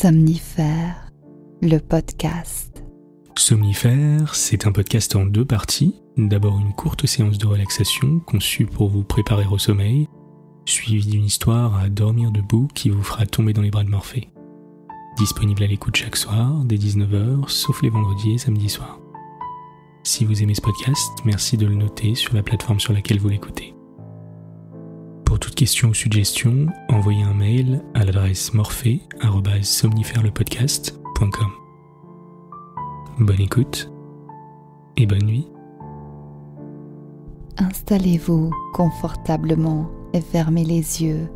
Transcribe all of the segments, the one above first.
Somnifère, le podcast. Somnifère, c'est un podcast en 2 parties. D'abord une courte séance de relaxation conçue pour vous préparer au sommeil, suivie d'une histoire à dormir debout qui vous fera tomber dans les bras de Morphée. Disponible à l'écoute chaque soir, dès 19h, sauf les vendredis et samedis soirs. Si vous aimez ce podcast, merci de le noter sur la plateforme sur laquelle vous l'écoutez. Pour toute question ou suggestion, envoyez un mail à l'adresse morphée@somnifèrelepodcast.com. Bonne écoute et bonne nuit. Installez-vous confortablement et fermez les yeux.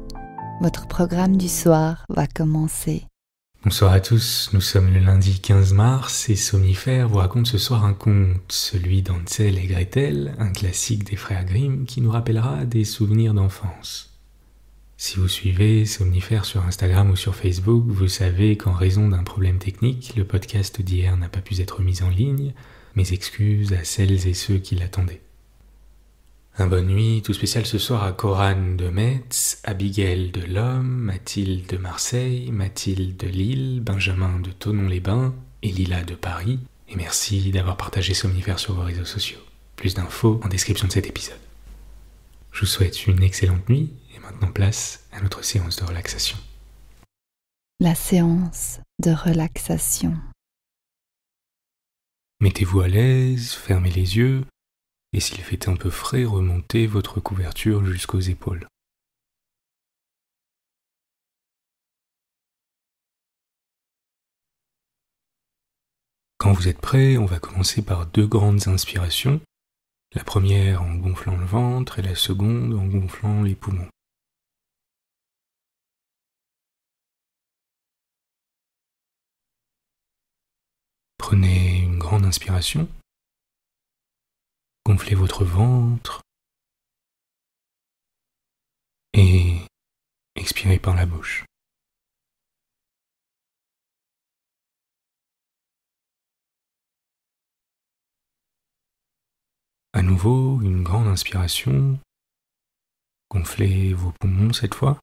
Votre programme du soir va commencer. Bonsoir à tous, nous sommes le lundi 15 mars et Somnifère vous raconte ce soir un conte, celui d'Hansel et Gretel, un classique des frères Grimm qui nous rappellera des souvenirs d'enfance. Si vous suivez Somnifère sur Instagram ou sur Facebook, vous savez qu'en raison d'un problème technique, le podcast d'hier n'a pas pu être mis en ligne, mes excuses à celles et ceux qui l'attendaient. Un bonne nuit tout spécial ce soir à Coran de Metz, Abigail de Lomme, Mathilde de Marseille, Mathilde de Lille, Benjamin de Thonon-les-Bains et Lila de Paris. Et merci d'avoir partagé Somnifère sur vos réseaux sociaux. Plus d'infos en description de cet épisode. Je vous souhaite une excellente nuit et maintenant place à notre séance de relaxation. La séance de relaxation. Mettez-vous à l'aise, fermez les yeux. Et s'il fait un peu frais, remontez votre couverture jusqu'aux épaules. Quand vous êtes prêt, on va commencer par 2 grandes inspirations. La première en gonflant le ventre et la seconde en gonflant les poumons. Prenez une grande inspiration. Gonflez votre ventre et expirez par la bouche. À nouveau, une grande inspiration. Gonflez vos poumons cette fois.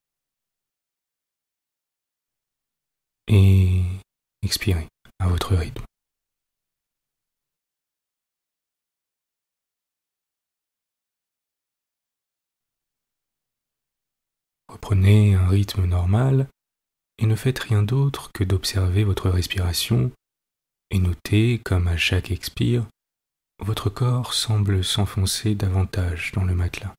Et expirez à votre rythme. Reprenez un rythme normal et ne faites rien d'autre que d'observer votre respiration et notez comme à chaque expire, votre corps semble s'enfoncer davantage dans le matelas.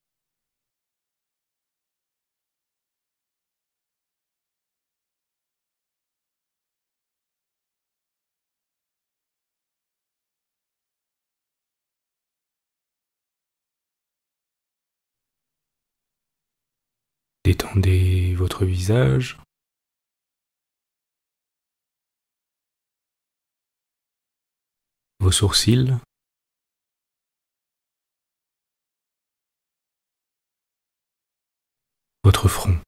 Détendez votre visage, vos sourcils, votre front.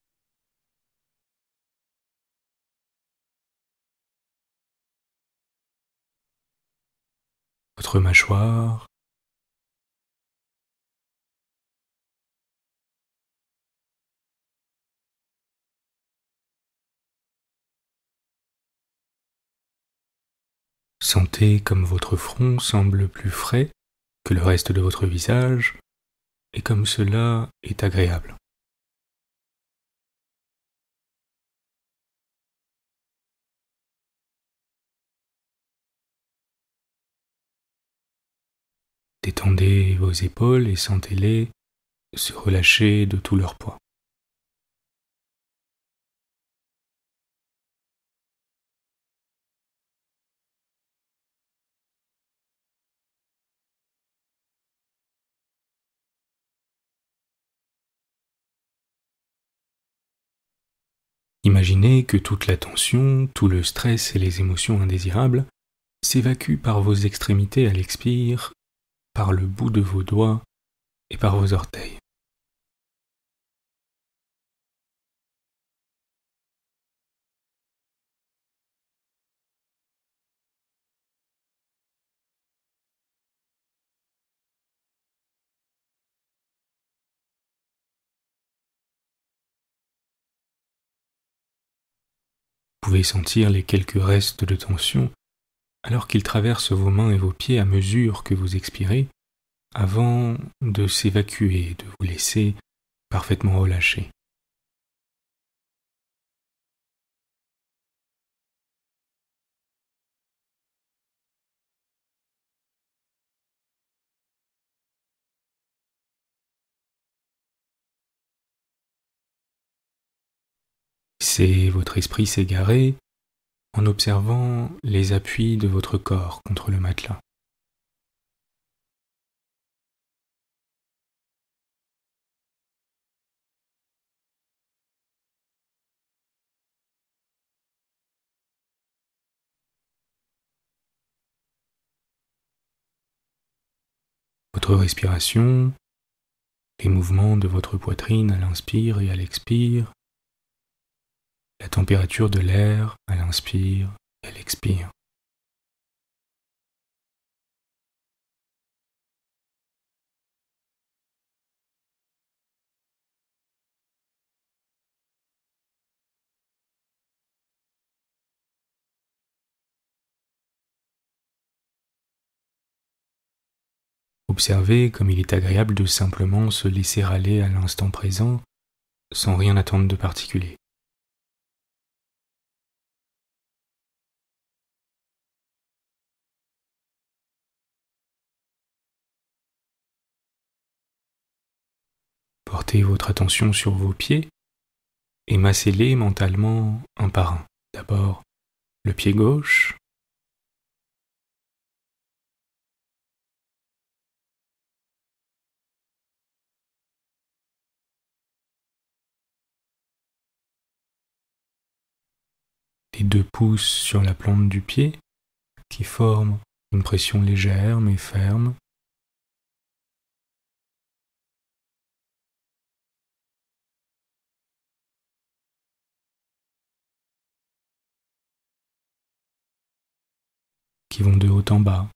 Votre mâchoire, sentez comme votre front semble plus frais que le reste de votre visage et comme cela est agréable. Détendez vos épaules et sentez-les se relâcher de tout leur poids. Imaginez que toute la tension, tout le stress et les émotions indésirables s'évacuent par vos extrémités à l'expire, par le bout de vos doigts et par vos orteils. Vous pouvez sentir les quelques restes de tension alors qu'ils traversent vos mains et vos pieds à mesure que vous expirez, avant de s'évacuer et de vous laisser parfaitement relâcher. Laissez votre esprit s'égarer en observant les appuis de votre corps contre le matelas. Votre respiration, les mouvements de votre poitrine à l'inspire et à l'expire, la température de l'air à l'inspire et à l'expire. Observez comme il est agréable de simplement se laisser aller à l'instant présent sans rien attendre de particulier. Portez votre attention sur vos pieds et massez-les mentalement un par un. D'abord le pied gauche, les deux pouces sur la plante du pied qui forment une pression légère mais ferme. Qui vont de haut en bas.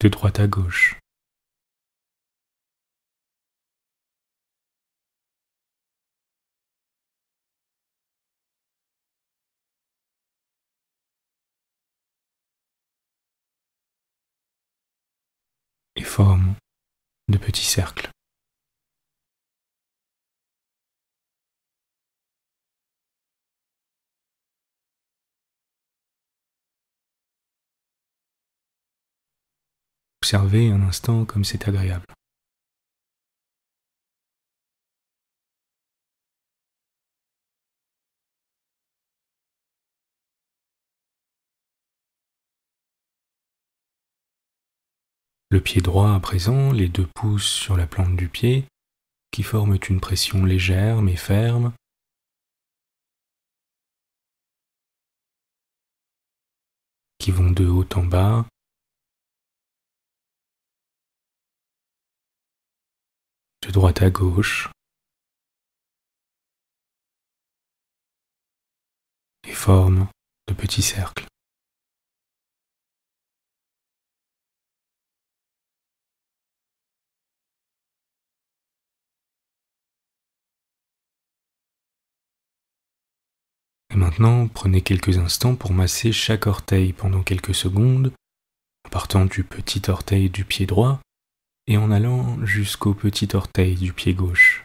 De droite à gauche. Et forment de petits cercles. Observez un instant comme c'est agréable. Le pied droit à présent, les deux pouces sur la plante du pied, qui forment une pression légère mais ferme. Qui vont de haut en bas. De droite à gauche. Et forment de petits cercles. Et maintenant, prenez quelques instants pour masser chaque orteil pendant quelques secondes, en partant du petit orteil du pied droit et en allant jusqu'au petit orteil du pied gauche.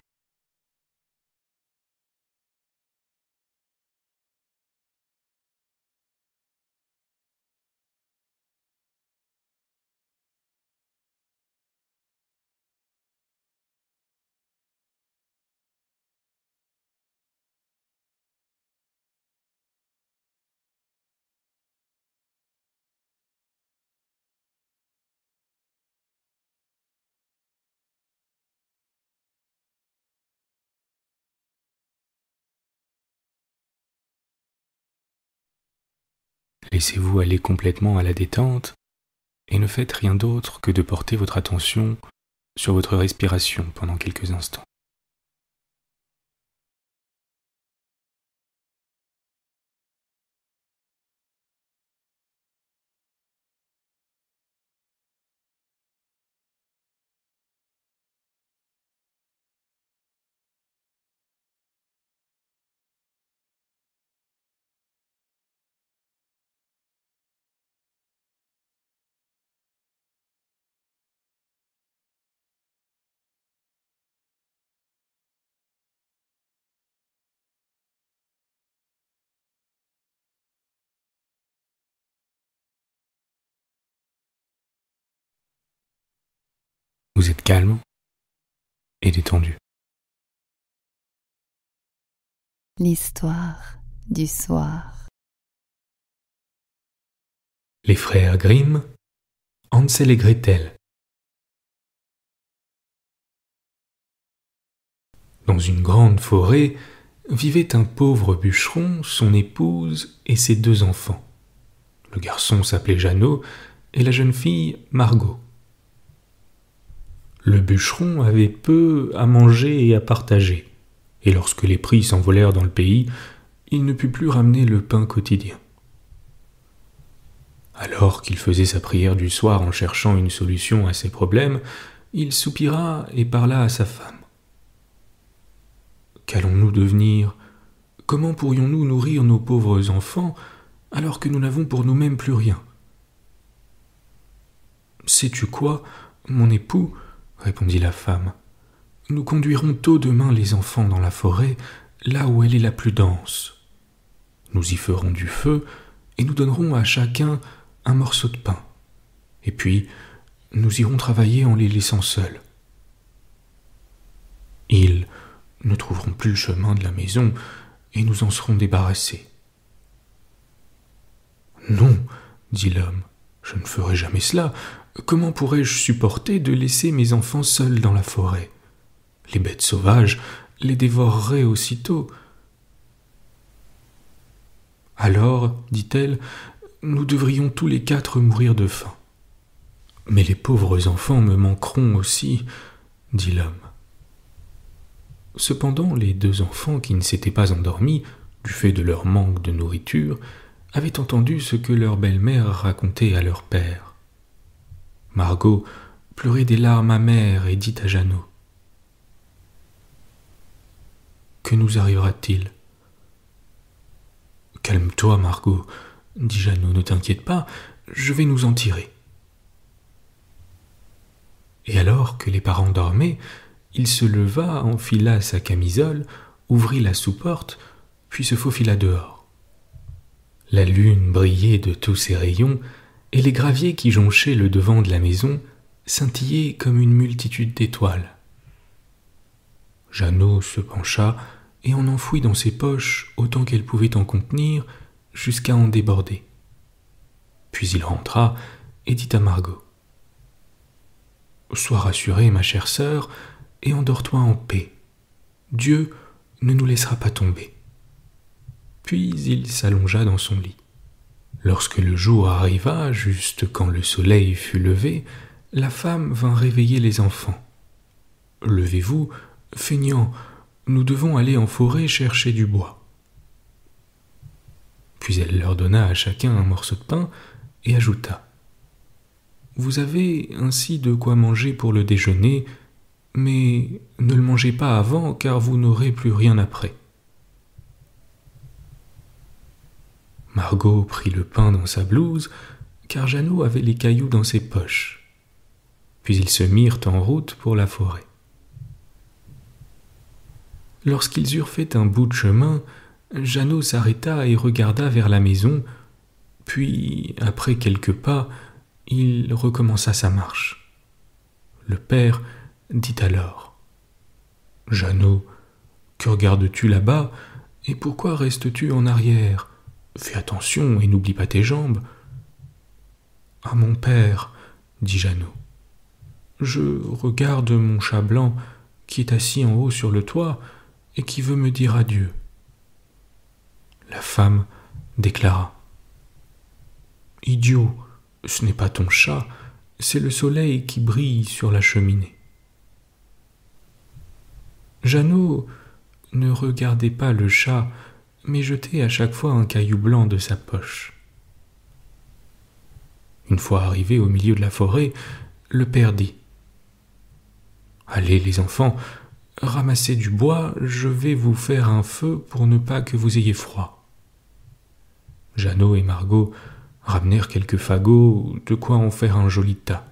Laissez-vous aller complètement à la détente et ne faites rien d'autre que de porter votre attention sur votre respiration pendant quelques instants. Vous êtes calme et détendu. L'histoire du soir. Les frères Grimm, Hansel et Gretel. Dans une grande forêt vivait un pauvre bûcheron, son épouse et ses 2 enfants. Le garçon s'appelait Jeannot et la jeune fille Margot. Le bûcheron avait peu à manger et à partager, et lorsque les prix s'envolèrent dans le pays, il ne put plus ramener le pain quotidien. Alors qu'il faisait sa prière du soir en cherchant une solution à ses problèmes, il soupira et parla à sa femme. « Qu'allons-nous devenir ? Comment pourrions-nous nourrir nos pauvres enfants alors que nous n'avons pour nous-mêmes plus rien ?»« Sais-tu quoi, mon époux ? » répondit la femme. « Nous conduirons tôt demain les enfants dans la forêt, là où elle est la plus dense. Nous y ferons du feu et nous donnerons à chacun un morceau de pain. Et puis, nous irons travailler en les laissant seuls. Ils ne trouveront plus le chemin de la maison et nous en serons débarrassés. »« Non, dit l'homme, je ne ferai jamais cela. Comment pourrais-je supporter de laisser mes enfants seuls dans la forêt ? Les bêtes sauvages les dévoreraient aussitôt. »« Alors, dit-elle, nous devrions tous les 4 mourir de faim. »« Mais les pauvres enfants me manqueront aussi, dit l'homme. » Cependant, les 2 enfants qui ne s'étaient pas endormis, du fait de leur manque de nourriture, avaient entendu ce que leur belle-mère racontait à leur père. Margot pleurait des larmes amères et dit à Jeannot : « Que nous arrivera-t-il ? » ?»« Calme-toi, Margot, dit Jeannot, ne t'inquiète pas, je vais nous en tirer. » Et alors que les parents dormaient, il se leva, enfila sa camisole, ouvrit la sous-porte, puis se faufila dehors. La lune brillait de tous ses rayons, et les graviers qui jonchaient le devant de la maison scintillaient comme une multitude d'étoiles. Jeannot se pencha et en enfouit dans ses poches autant qu'elle pouvait en contenir, jusqu'à en déborder. Puis il rentra et dit à Margot : « Sois rassurée, ma chère sœur, et endors-toi en paix. Dieu ne nous laissera pas tomber. » Puis il s'allongea dans son lit. Lorsque le jour arriva, juste quand le soleil fut levé, la femme vint réveiller les enfants. « Levez-vous, feignants, nous devons aller en forêt chercher du bois. » Puis elle leur donna à chacun un morceau de pain et ajouta : « Vous avez ainsi de quoi manger pour le déjeuner, mais ne le mangez pas avant, car vous n'aurez plus rien après. » Margot prit le pain dans sa blouse, car Jeannot avait les cailloux dans ses poches. Puis ils se mirent en route pour la forêt. Lorsqu'ils eurent fait un bout de chemin, Jeannot s'arrêta et regarda vers la maison, puis, après quelques pas, il recommença sa marche. Le père dit alors : « Jeannot, que regardes-tu là-bas, et pourquoi restes-tu en arrière ? Fais attention et n'oublie pas tes jambes. »« Ah, mon père, dit Jeannot, je regarde mon chat blanc qui est assis en haut sur le toit et qui veut me dire adieu. » La femme déclara : « Idiot, ce n'est pas ton chat, c'est le soleil qui brille sur la cheminée. » Jeannot ne regardait pas le chat, mais jetait à chaque fois un caillou blanc de sa poche. Une fois arrivé au milieu de la forêt, le père dit : « Allez les enfants, ramassez du bois, je vais vous faire un feu pour ne pas que vous ayez froid. » Jeannot et Margot ramenèrent quelques fagots, de quoi en faire un joli tas.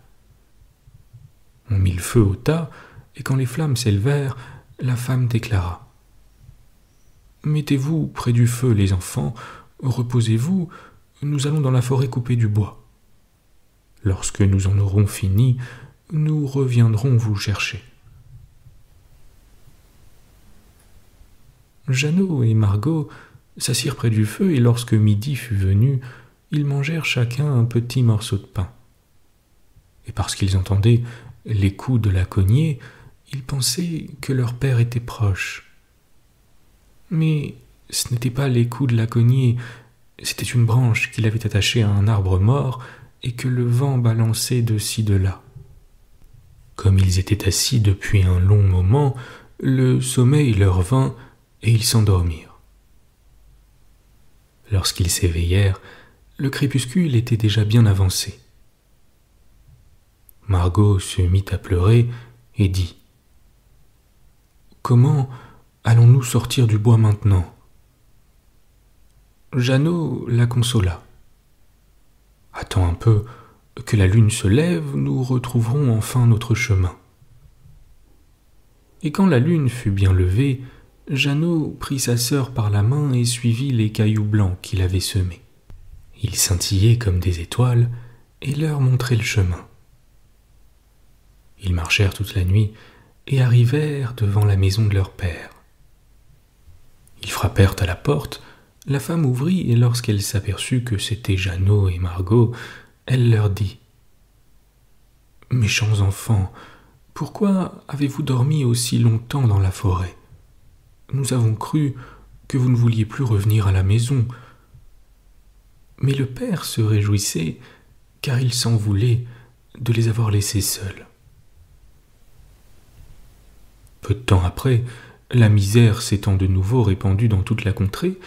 On mit le feu au tas, et quand les flammes s'élevèrent, la femme déclara : « Mettez-vous près du feu, les enfants, reposez-vous, nous allons dans la forêt couper du bois. Lorsque nous en aurons fini, nous reviendrons vous chercher. » Jeannot et Margot s'assirent près du feu et lorsque midi fut venu, ils mangèrent chacun un petit morceau de pain. Et parce qu'ils entendaient les coups de la cognée, ils pensaient que leur père était proche. Mais ce n'étaient pas les coups de la cognée, c'était une branche qu'il avait attachée à un arbre mort et que le vent balançait de ci de là. Comme ils étaient assis depuis un long moment, le sommeil leur vint et ils s'endormirent. Lorsqu'ils s'éveillèrent, le crépuscule était déjà bien avancé. Margot se mit à pleurer et dit « Comment allons-nous sortir du bois maintenant ?» Jeannot la consola. « Attends un peu, que la lune se lève, nous retrouverons enfin notre chemin. » Et quand la lune fut bien levée, Jeannot prit sa sœur par la main et suivit les cailloux blancs qu'il avait semés. Ils scintillaient comme des étoiles et leur montraient le chemin. Ils marchèrent toute la nuit et arrivèrent devant la maison de leur père. Ils frappèrent à la porte, la femme ouvrit et lorsqu'elle s'aperçut que c'étaient Jeannot et Margot, elle leur dit « Méchants enfants, pourquoi avez-vous dormi aussi longtemps dans la forêt ? Nous avons cru que vous ne vouliez plus revenir à la maison. » Mais le père se réjouissait, car il s'en voulait de les avoir laissés seuls. Peu de temps après, la misère s'étant de nouveau répandue dans toute la contrée,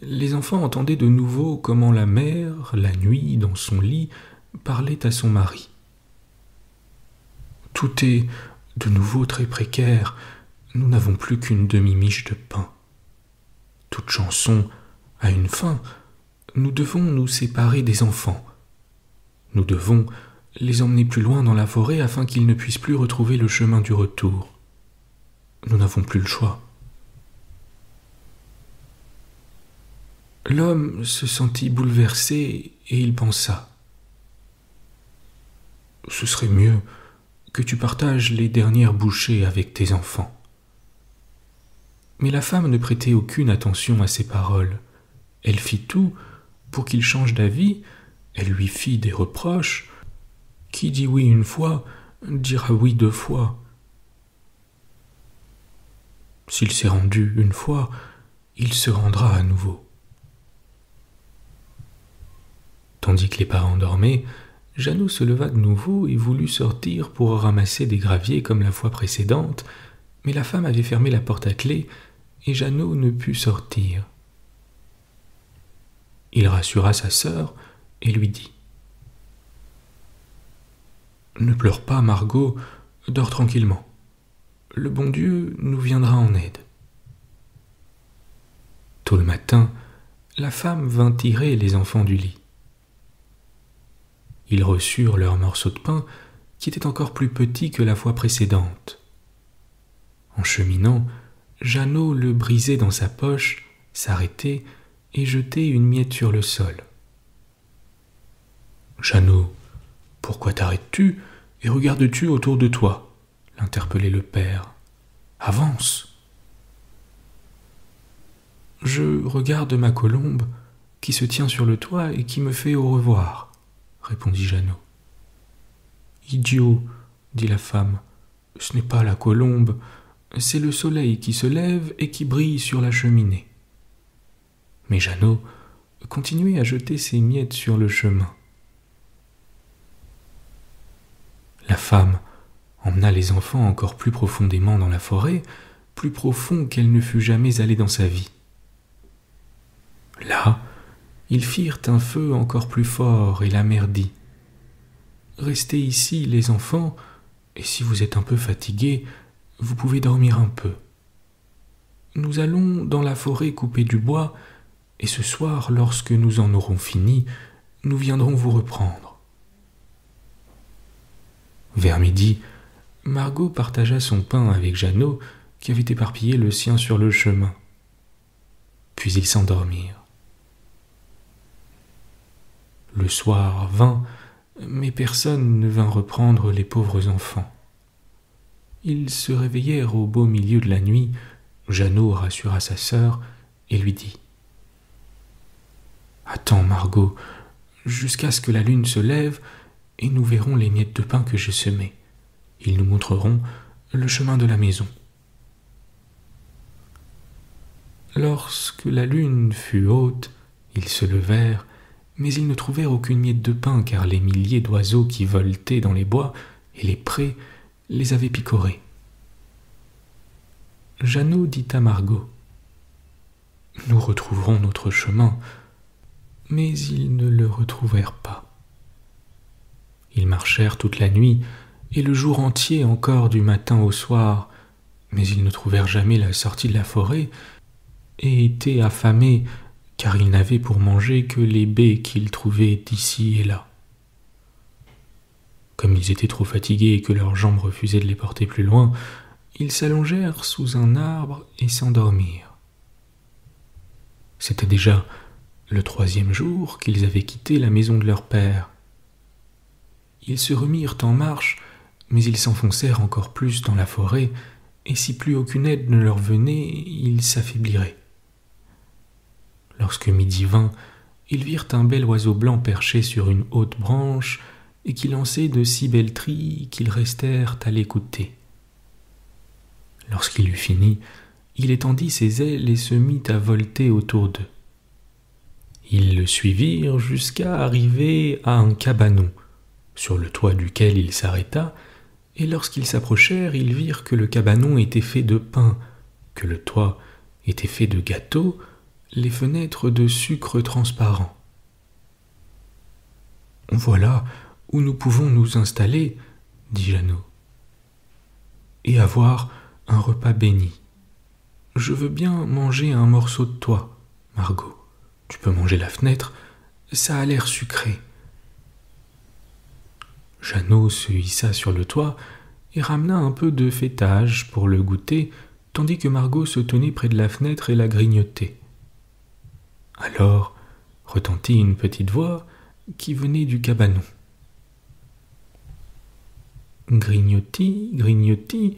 les enfants entendaient de nouveau comment la mère, la nuit, dans son lit, parlait à son mari. « Tout est de nouveau très précaire, nous n'avons plus qu'une demi-miche de pain. Toute chanson a une fin, nous devons nous séparer des enfants. Nous devons les emmener plus loin dans la forêt afin qu'ils ne puissent plus retrouver le chemin du retour. Nous n'avons plus le choix. » L'homme se sentit bouleversé et il pensa « Ce serait mieux que tu partages les dernières bouchées avec tes enfants. » Mais la femme ne prêtait aucune attention à ses paroles. Elle fit tout pour qu'il change d'avis, elle lui fit des reproches. Qui dit oui une fois, dira oui 2 fois. S'il s'est rendu une fois, il se rendra à nouveau. Tandis que les parents dormaient, Jeannot se leva de nouveau et voulut sortir pour ramasser des graviers comme la fois précédente, mais la femme avait fermé la porte à clé et Jeannot ne put sortir. Il rassura sa sœur et lui dit « Ne pleure pas, Margot, dors tranquillement. Le bon Dieu nous viendra en aide. » Tôt le matin, la femme vint tirer les enfants du lit. Ils reçurent leur morceau de pain, qui était encore plus petit que la fois précédente. En cheminant, Jeannot le brisait dans sa poche, s'arrêtait et jetait une miette sur le sol. « Jeannot, pourquoi t'arrêtes-tu et regardes-tu autour de toi ?» l'interpellait le père. « Avance !»« Je regarde ma colombe qui se tient sur le toit et qui me fait au revoir. » répondit Jeannot. « Idiot, dit la femme, ce n'est pas la colombe, c'est le soleil qui se lève et qui brille sur la cheminée. » Mais Jeannot continuait à jeter ses miettes sur le chemin. La femme emmena les enfants encore plus profondément dans la forêt, plus profond qu'elle ne fût jamais allée dans sa vie. Là, ils firent un feu encore plus fort et la mère dit « Restez ici, les enfants, et si vous êtes un peu fatigués, vous pouvez dormir un peu. Nous allons dans la forêt couper du bois, et ce soir, lorsque nous en aurons fini, nous viendrons vous reprendre. » Vers midi, Margot partagea son pain avec Jeannot, qui avait éparpillé le sien sur le chemin. Puis ils s'endormirent. Le soir vint, mais personne ne vint reprendre les pauvres enfants. Ils se réveillèrent au beau milieu de la nuit. Jeannot rassura sa sœur et lui dit « Attends, Margot, jusqu'à ce que la lune se lève, et nous verrons les miettes de pain que j'ai semées. Ils nous montreront le chemin de la maison. » Lorsque la lune fut haute, ils se levèrent, mais ils ne trouvèrent aucune miette de pain, car les milliers d'oiseaux qui voletaient dans les bois et les prés les avaient picorés. Jeannot dit à Margot « Nous retrouverons notre chemin », mais ils ne le retrouvèrent pas. Ils marchèrent toute la nuit et le jour entier encore du matin au soir, mais ils ne trouvèrent jamais la sortie de la forêt et étaient affamés, car ils n'avaient pour manger que les baies qu'ils trouvaient d'ici et là. Comme ils étaient trop fatigués et que leurs jambes refusaient de les porter plus loin, ils s'allongèrent sous un arbre et s'endormirent. C'était déjà le 3e jour qu'ils avaient quitté la maison de leur père. Ils se remirent en marche, mais ils s'enfoncèrent encore plus dans la forêt, et si plus aucune aide ne leur venait, ils s'affaibliraient. Lorsque midi vint, ils virent un bel oiseau blanc perché sur une haute branche et qui lançait de si belles trilles qu'ils restèrent à l'écouter. Lorsqu'il eut fini, il étendit ses ailes et se mit à volter autour d'eux. Ils le suivirent jusqu'à arriver à un cabanon, sur le toit duquel il s'arrêta, et lorsqu'ils s'approchèrent, ils virent que le cabanon était fait de pain, que le toit était fait de gâteaux, les fenêtres de sucre transparent. « Voilà où nous pouvons nous installer, » dit Jeannot, « et avoir un repas béni. Je veux bien manger un morceau de toit, Margot. Tu peux manger la fenêtre, ça a l'air sucré. » Jeannot se hissa sur le toit et ramena un peu de faitage pour le goûter, tandis que Margot se tenait près de la fenêtre et la grignotait. Alors retentit une petite voix qui venait du cabanon. « Grignoti, grignoti,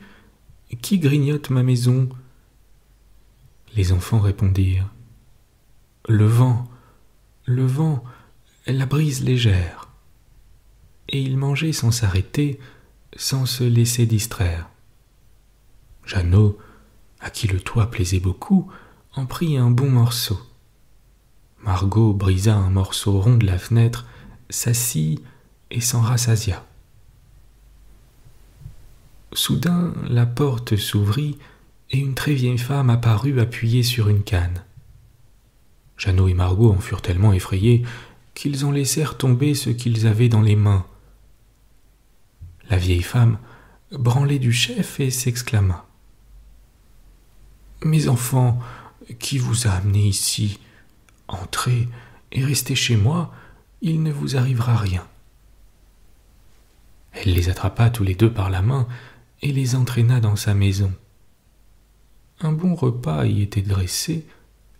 qui grignote ma maison ?» Les enfants répondirent « Le vent, la brise légère. » Et ils mangeaient sans s'arrêter, sans se laisser distraire. Jeannot, à qui le toit plaisait beaucoup, en prit un bon morceau. Margot brisa un morceau rond de la fenêtre, s'assit et s'en rassasia. Soudain, la porte s'ouvrit et une très vieille femme apparut appuyée sur une canne. Jeannot et Margot en furent tellement effrayés qu'ils en laissèrent tomber ce qu'ils avaient dans les mains. La vieille femme branlait du chef et s'exclama « Mes enfants, qui vous a amenés ici ? Entrez et restez chez moi, il ne vous arrivera rien. » Elle les attrapa tous les deux par la main et les entraîna dans sa maison. Un bon repas y était dressé,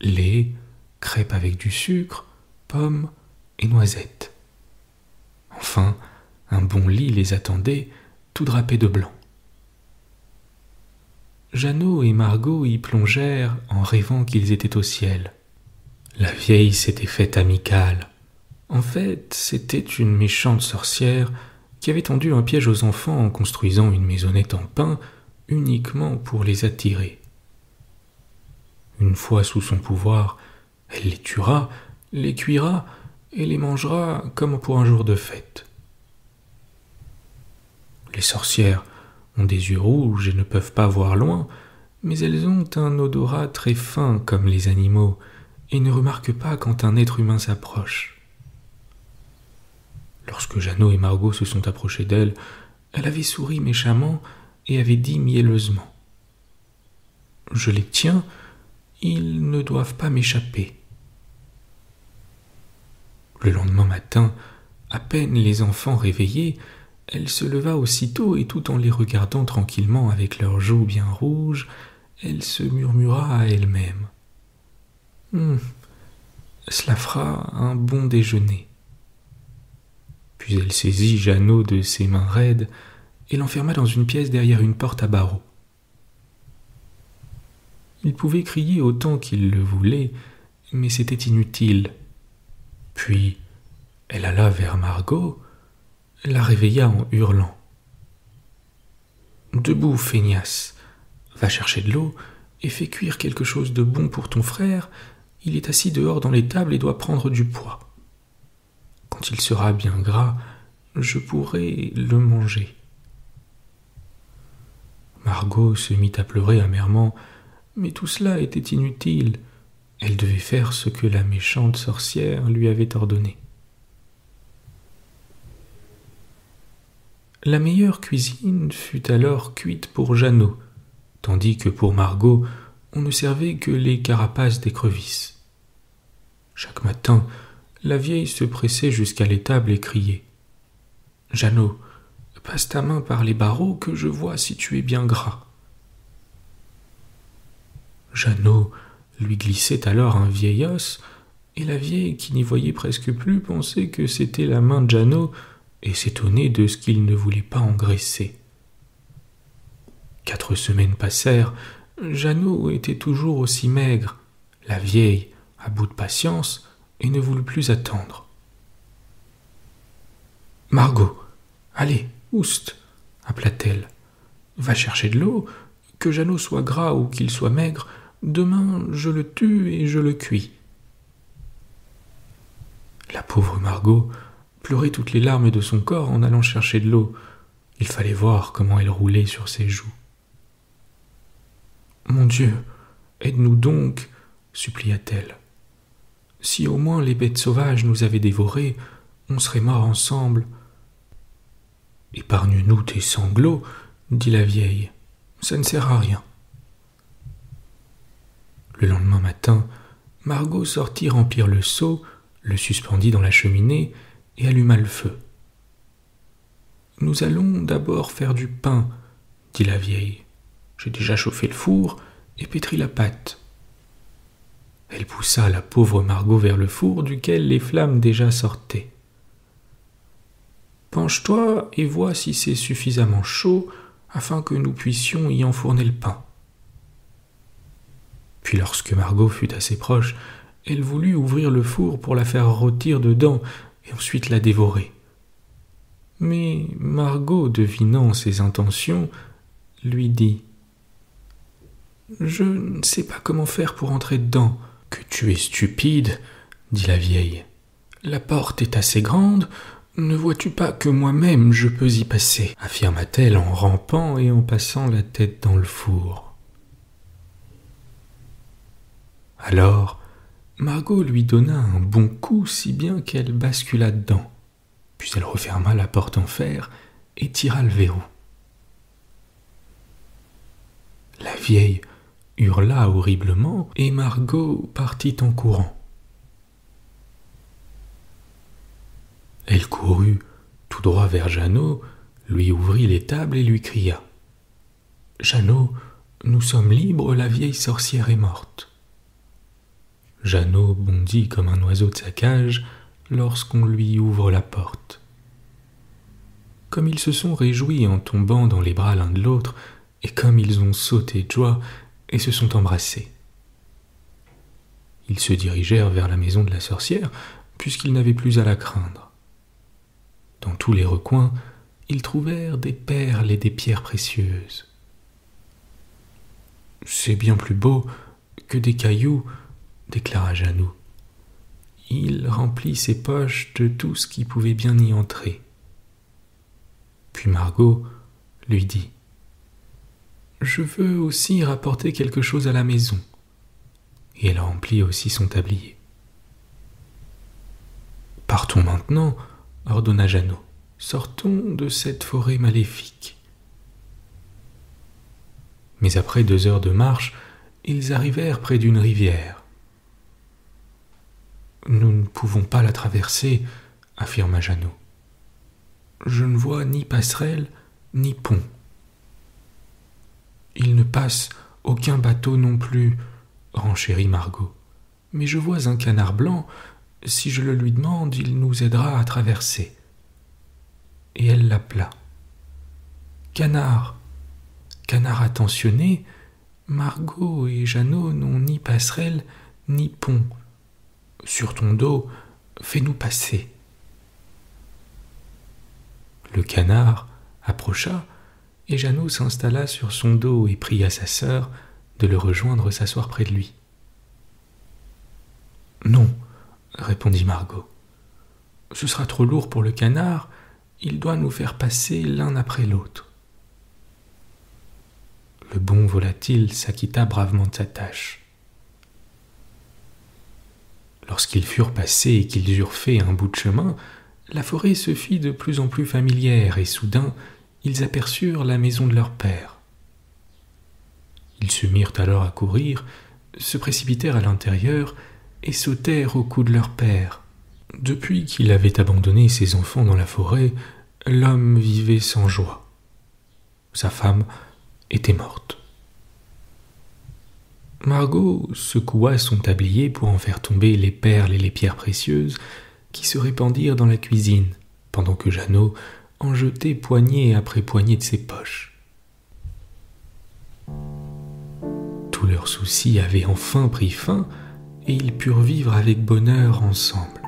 lait, crêpes avec du sucre, pommes et noisettes. Enfin, un bon lit les attendait, tout drapé de blanc. Jeannot et Margot y plongèrent en rêvant qu'ils étaient au ciel. La vieille s'était faite amicale. En fait, c'était une méchante sorcière qui avait tendu un piège aux enfants en construisant une maisonnette en pain uniquement pour les attirer. Une fois sous son pouvoir, elle les tuera, les cuira et les mangera comme pour un jour de fête. Les sorcières ont des yeux rouges et ne peuvent pas voir loin, mais elles ont un odorat très fin comme les animaux et ne remarquent pas quand un être humain s'approche. Lorsque Jeannot et Margot se sont approchés d'elle, elle avait souri méchamment et avait dit mielleusement « Je les tiens, ils ne doivent pas m'échapper. » Le lendemain matin, à peine les enfants réveillés, elle se leva aussitôt et tout en les regardant tranquillement avec leurs joues bien rouges, elle se murmura à elle-même « Cela fera un bon déjeuner. » Puis elle saisit Jeannot de ses mains raides et l'enferma dans une pièce derrière une porte à barreaux. Il pouvait crier autant qu'il le voulait, mais c'était inutile. Puis elle alla vers Margot, la réveilla en hurlant. « Debout, feignasse, va chercher de l'eau et fais cuire quelque chose de bon pour ton frère. Il est assis dehors dans l'étable et doit prendre du poids. Quand il sera bien gras, je pourrai le manger. » Margot se mit à pleurer amèrement, mais tout cela était inutile. Elle devait faire ce que la méchante sorcière lui avait ordonné. La meilleure cuisine fut alors cuite pour Jeannot, tandis que pour Margot, on ne servait que les carapaces d'écrevisses. Chaque matin, la vieille se pressait jusqu'à l'étable et criait « Jeannot, passe ta main par les barreaux que je vois si tu es bien gras. » Jeannot lui glissait alors un vieil os, et la vieille, qui n'y voyait presque plus, pensait que c'était la main de Jeannot et s'étonnait de ce qu'il ne voulait pas engraisser. 4 semaines passèrent, Jeannot était toujours aussi maigre, la vieille, à bout de patience, et ne voulut plus attendre. « Margot, allez, oust !» appela-t-elle. « Va chercher de l'eau, que Jeannot soit gras ou qu'il soit maigre, demain je le tue et je le cuis. » La pauvre Margot pleurait toutes les larmes de son corps en allant chercher de l'eau. Il fallait voir comment elle roulait sur ses joues. « Mon Dieu, aide-nous donc, » supplia-t-elle. « Si au moins les bêtes sauvages nous avaient dévorés, on serait morts ensemble. »« Épargne-nous tes sanglots, » dit la vieille. « Ça ne sert à rien. » Le lendemain matin, Margot sortit remplir le seau, le suspendit dans la cheminée et alluma le feu. « Nous allons d'abord faire du pain, » dit la vieille. « J'ai déjà chauffé le four et pétri la pâte. » Elle poussa la pauvre Margot vers le four duquel les flammes déjà sortaient. « Penche-toi et vois si c'est suffisamment chaud afin que nous puissions y enfourner le pain. » Puis lorsque Margot fut assez proche, elle voulut ouvrir le four pour la faire rôtir dedans et ensuite la dévorer. Mais Margot, devinant ses intentions, lui dit « Je ne sais pas comment faire pour entrer dedans. »« Que tu es stupide, » dit la vieille. « La porte est assez grande, ne vois-tu pas que moi-même je peux y passer ?» affirma-t-elle en rampant et en passant la tête dans le four. Alors, Margot lui donna un bon coup si bien qu'elle bascula dedans, puis elle referma la porte en fer et tira le verrou. La vieille hurla horriblement et Margot partit en courant. Elle courut tout droit vers Jeannot, lui ouvrit l'étable et lui cria « Jeannot, nous sommes libres, la vieille sorcière est morte. » Jeannot bondit comme un oiseau de sa cage lorsqu'on lui ouvre la porte. Comme ils se sont réjouis en tombant dans les bras l'un de l'autre, et comme ils ont sauté de joie et se sont embrassés. Ils se dirigèrent vers la maison de la sorcière, puisqu'ils n'avaient plus à la craindre. Dans tous les recoins, ils trouvèrent des perles et des pierres précieuses. « C'est bien plus beau que des cailloux, » déclara Jeannot. Il remplit ses poches de tout ce qui pouvait bien y entrer. Puis Margot lui dit « Je veux aussi rapporter quelque chose à la maison. » Et elle remplit aussi son tablier. « Partons maintenant, » ordonna Jeannot. « Sortons de cette forêt maléfique. » Mais après 2 heures de marche, ils arrivèrent près d'une rivière. « Nous ne pouvons pas la traverser, » affirma Jeannot. « Je ne vois ni passerelle, ni pont. Il ne passe aucun bateau non plus, » renchérit Margot. « Mais je vois un canard blanc. Si je le lui demande, il nous aidera à traverser. » et elle l'appela. « Canard, canard attentionné, Margot et Jeannot n'ont ni passerelle ni pont. Sur ton dos, fais-nous passer. » Le canard approcha et Jeannot s'installa sur son dos et pria sa sœur de le rejoindre s'asseoir près de lui. « Non, » répondit Margot. « Ce sera trop lourd pour le canard, il doit nous faire passer l'un après l'autre. » Le bon volatile s'acquitta bravement de sa tâche. Lorsqu'ils furent passés et qu'ils eurent fait un bout de chemin, la forêt se fit de plus en plus familière et soudain, ils aperçurent la maison de leur père. Ils se mirent alors à courir, se précipitèrent à l'intérieur et sautèrent au cou de leur père. Depuis qu'il avait abandonné ses enfants dans la forêt, l'homme vivait sans joie. Sa femme était morte. Margot secoua son tablier pour en faire tomber les perles et les pierres précieuses qui se répandirent dans la cuisine, pendant que Jeannot en jetait poignée après poignée de ses poches. Tous leurs soucis avaient enfin pris fin et ils purent vivre avec bonheur ensemble.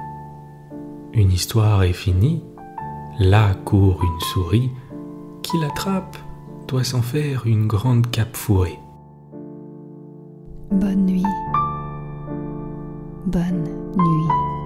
Une histoire est finie, là court une souris, qui l'attrape doit s'en faire une grande cape fourrée. Bonne nuit. Bonne nuit.